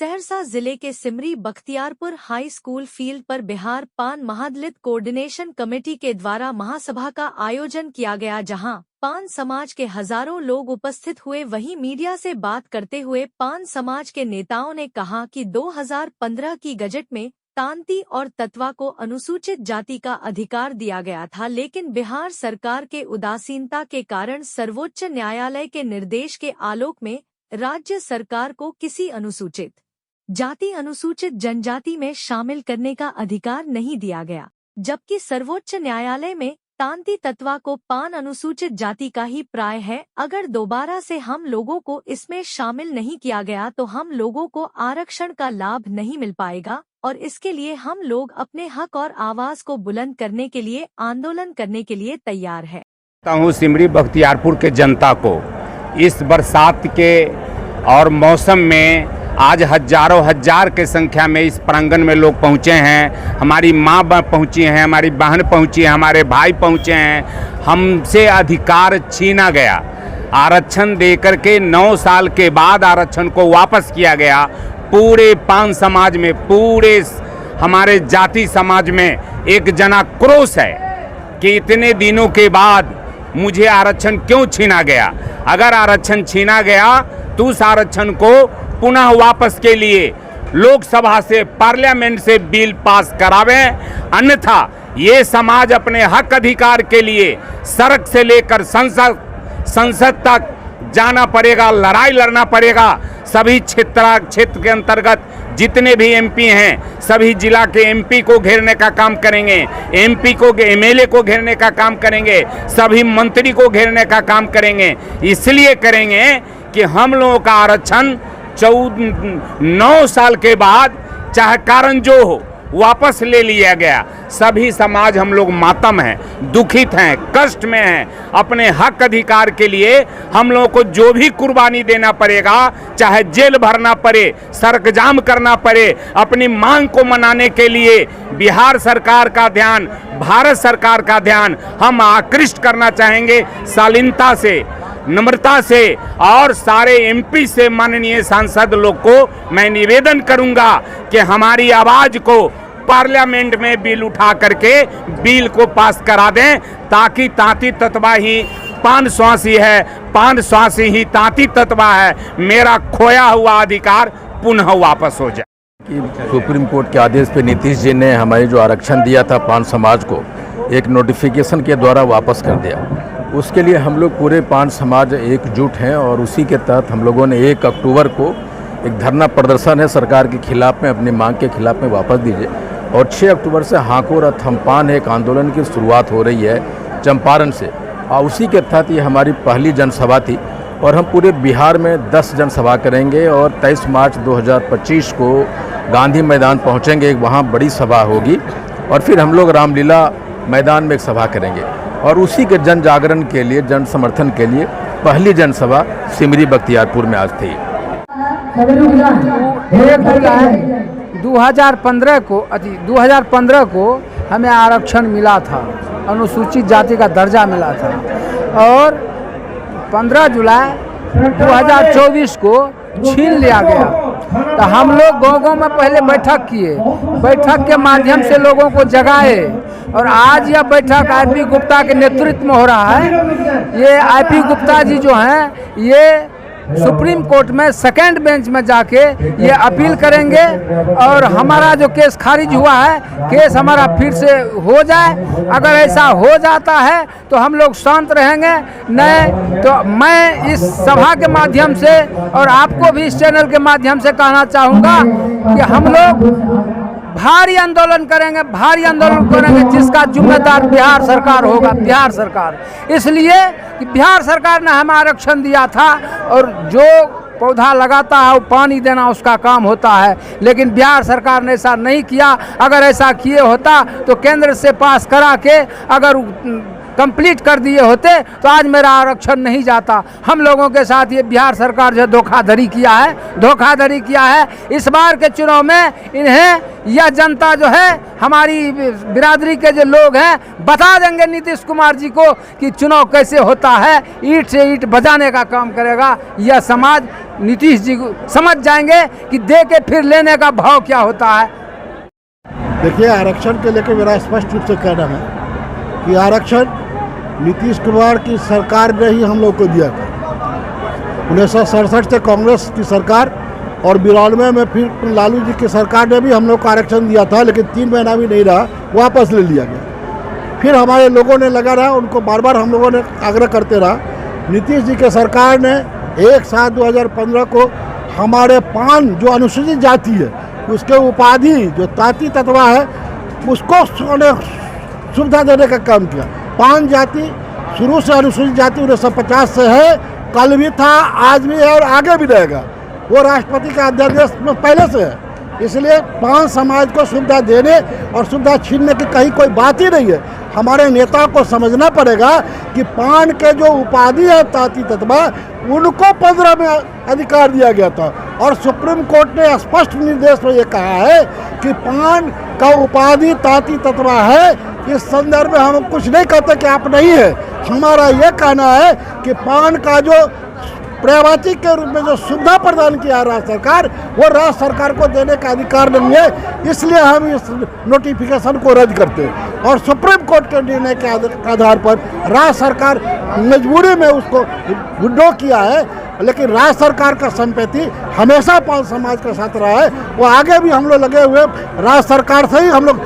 सहरसा जिले के Simri Bakhtiyarpur high school field पर बिहार पान महादलित कोऑर्डिनेशन कमेटी के द्वारा महासभा का आयोजन किया गया, जहां पान समाज के हजारों लोग उपस्थित हुए। वहीं मीडिया से बात करते हुए पान समाज के नेताओं ने कहा कि 2015 की गजट में तांती और तत्वा को अनुसूचित जाति का अधिकार दिया गया था, लेकिन बिहार सरकार के उदासीनता के कारण सर्वोच्च न्यायालय के निर्देश के आलोक में राज्य सरकार को किसी अनुसूचित जाति अनुसूचित जनजाति में शामिल करने का अधिकार नहीं दिया गया, जबकि सर्वोच्च न्यायालय में तांती तत्वा को पान अनुसूचित जाति का ही प्राय है। अगर दोबारा से हम लोगों को इसमें शामिल नहीं किया गया तो हम लोगों को आरक्षण का लाभ नहीं मिल पाएगा और इसके लिए हम लोग अपने हक और आवाज को बुलंद करने के लिए आंदोलन करने के लिए तैयार है। सिमरी बख्तियारपुर के जनता को इस बरसात के और मौसम में आज हजारों हजार के संख्या में इस प्रांगण में लोग पहुँचे हैं। हमारी माँ पहुँची हैं, हमारी बहन पहुँची है, हमारे भाई पहुँचे हैं। हमसे अधिकार छीना गया, आरक्षण देकर के 9 साल के बाद आरक्षण को वापस किया गया। पूरे पान समाज में, पूरे हमारे जाति समाज में एक जना क्रोश है कि इतने दिनों के बाद मुझे आरक्षण क्यों छीना गया। अगर आरक्षण छीना गया तो उस आरक्षण को पुनः वापस के लिए लोकसभा से, पार्लियामेंट से बिल पास करावे, अन्यथा ये समाज अपने हक अधिकार के लिए सड़क से लेकर संसद तक जाना पड़ेगा, लड़ाई लड़ना पड़ेगा। सभी क्षेत्र के अंतर्गत जितने भी एमपी हैं, सभी जिला के एमपी को घेरने का काम करेंगे, एमपी को, एमएलए को घेरने का काम करेंगे, सभी मंत्री को घेरने का काम करेंगे। इसलिए करेंगे कि हम लोगों का आरक्षण 9 साल के बाद चाहे कारण जो हो वापस ले लिया गया। सभी समाज हम लोग मातम हैं, दुखित हैं, कष्ट में हैं। अपने हक अधिकार के लिए हम लोगों को जो भी कुर्बानी देना पड़ेगा, चाहे जेल भरना पड़े, सड़क जाम करना पड़े, अपनी मांग को मनाने के लिए बिहार सरकार का ध्यान, भारत सरकार का ध्यान हम आकृष्ट करना चाहेंगे। शालीनता से, नम्रता से और सारे एमपी से, माननीय सांसद लोग को मैं निवेदन करूंगा कि हमारी आवाज को पार्लियामेंट में बिल उठा करके बिल को पास करा दें, ताकि तांती तत्वा ही पान स्वासी है, पान स्वासी ही तांती तत्वा है। मेरा खोया हुआ अधिकार पुनः वापस हो जाए। सुप्रीम कोर्ट के आदेश पे नीतीश जी ने हमें जो आरक्षण दिया था पान समाज को, एक नोटिफिकेशन के द्वारा वापस कर दिया। उसके लिए हम लोग पूरे पान समाज एकजुट हैं और उसी के तहत हम लोगों ने 1 अक्टूबर को एक धरना प्रदर्शन है सरकार के खिलाफ में, अपनी मांग के खिलाफ में वापस दीजिए। और 6 अक्टूबर से हाको रथ हम पान एक आंदोलन की शुरुआत हो रही है चंपारण से, और उसी के तहत ये हमारी पहली जनसभा थी। और हम पूरे बिहार में 10 जनसभा करेंगे और 23 मार्च 2025 को गांधी मैदान पहुँचेंगे, वहाँ बड़ी सभा होगी। और फिर हम लोग रामलीला मैदान में एक सभा करेंगे और उसी के जन जागरण के लिए, जन समर्थन के लिए पहली जनसभा सिमरी बख्तियारपुर में आज थी। 2015 को हमें आरक्षण मिला था, अनुसूचित जाति का दर्जा मिला था और 15 जुलाई 2024 को छीन लिया गया। तो हम लोग गाँव में पहले बैठक किए, बैठक के माध्यम से लोगों को जगाए और आज यह बैठक आईपी गुप्ता के नेतृत्व में हो रहा है। ये आईपी गुप्ता जी जो हैं, ये सुप्रीम कोर्ट में 2nd बेंच में जाके ये अपील करेंगे और हमारा जो केस खारिज हुआ है, केस हमारा फिर से हो जाए। अगर ऐसा हो जाता है तो हम लोग शांत रहेंगे, नहीं तो मैं इस सभा के माध्यम से और आपको भी इस चैनल के माध्यम से कहना चाहूँगा कि हम लोग भारी आंदोलन करेंगे, भारी आंदोलन करेंगे, जिसका जिम्मेदार बिहार सरकार होगा, बिहार सरकार। इसलिए कि बिहार सरकार ने हमें आरक्षण दिया था और जो पौधा लगाता है वो पानी देना उसका काम होता है, लेकिन बिहार सरकार ने ऐसा नहीं किया। अगर ऐसा किए होता तो केंद्र से पास करा के अगर कंप्लीट कर दिए होते तो आज मेरा आरक्षण नहीं जाता। हम लोगों के साथ ये बिहार सरकार जो धोखाधड़ी किया है। इस बार के चुनाव में इन्हें यह जनता जो है, हमारी बिरादरी के जो लोग हैं, बता देंगे नीतीश कुमार जी को कि चुनाव कैसे होता है। ईंट से ईंट बजाने का काम करेगा यह समाज। नीतीश जी को समझ जाएंगे कि दे के फिर लेने का भाव क्या होता है। देखिए, आरक्षण के लेकर मेरा स्पष्ट रूप से कहना है कि आरक्षण नीतीश कुमार की सरकार ने ही हम लोग को दिया था। 1967 से कांग्रेस की सरकार और 92 में फिर लालू जी की सरकार ने भी हम लोग को आरक्षण दिया था, लेकिन 3 महीना भी नहीं रहा, वापस ले लिया गया। फिर हमारे लोगों ने लगा रहा, उनको बार बार हम लोगों ने आग्रह करते रहा। नीतीश जी की सरकार ने 1/7/2015 को हमारे 5 जो अनुसूचित जाति है उसके उपाधि जो ताती तत्वा है उसको सुविधा देने का काम किया। 5 जाति शुरू से अनुसूचित जाति 1950 से है, कल भी था, आज भी है और आगे भी रहेगा। वो राष्ट्रपति का अध्यादेश में पहले से है। इसलिए 5 समाज को सुविधा देने और सुविधा छीनने की कहीं कोई बात ही नहीं है। हमारे नेता को समझना पड़ेगा कि 5 के जो उपाधि है ताती तत्वा उनको 15 में अधिकार दिया गया था और सुप्रीम कोर्ट ने स्पष्ट निर्देश में ये कहा है कि 5 का उपाधि ताती तत्वा है। इस संदर्भ में हम कुछ नहीं कहते कि आप नहीं है। हमारा ये कहना है कि 5 का जो पर्यावाची के रूप में जो सुविधा प्रदान किया राज्य सरकार, वो राज्य सरकार को देने का अधिकार नहीं है। इसलिए हम इस नोटिफिकेशन को रद्द करते हैं और सुप्रीम कोर्ट के निर्णय के आधार पर राज्य सरकार मजबूरी में उसको विड्रॉ किया है। लेकिन राज्य सरकार का संपत्ति हमेशा 5 समाज के साथ रहा है। वो आगे भी हम लोग लगे हुए राज्य सरकार से ही हम लोग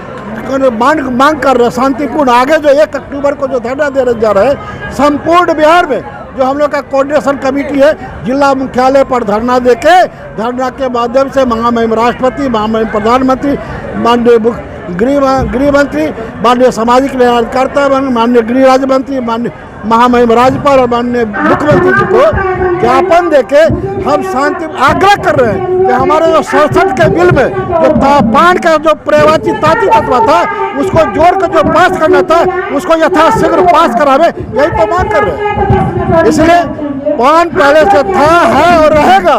मांग कर रहे हैं शांतिपूर्ण। आगे जो 1 अक्टूबर को जो धरना देने जा रहे हैं, संपूर्ण बिहार में जो हम लोग का कोऑर्डिनेशन कमेटी है, जिला मुख्यालय पर धरना देके, धरना के माध्यम से महामहिम राष्ट्रपति, महामहिम प्रधानमंत्री, माननीय गृह मंत्री, माननीय सामाजिक न्याय अधिकारिता, माननीय गृह राज्य मंत्री, माननीय महामहिम राज्यपाल और माननीय मुख्यमंत्री जी को ज्ञापन देके हम शांति आग्रह कर रहे हैं कि हमारे जो 67 के बिल में जो 5 का जो पर्यावाची ताती तत्व था उसको जोड़ कर जो पास करना था उसको यथाशीघ्र पास करावे, यही तो मांग कर रहे हैं। इसलिए 5 पहले से था, है और रहेगा।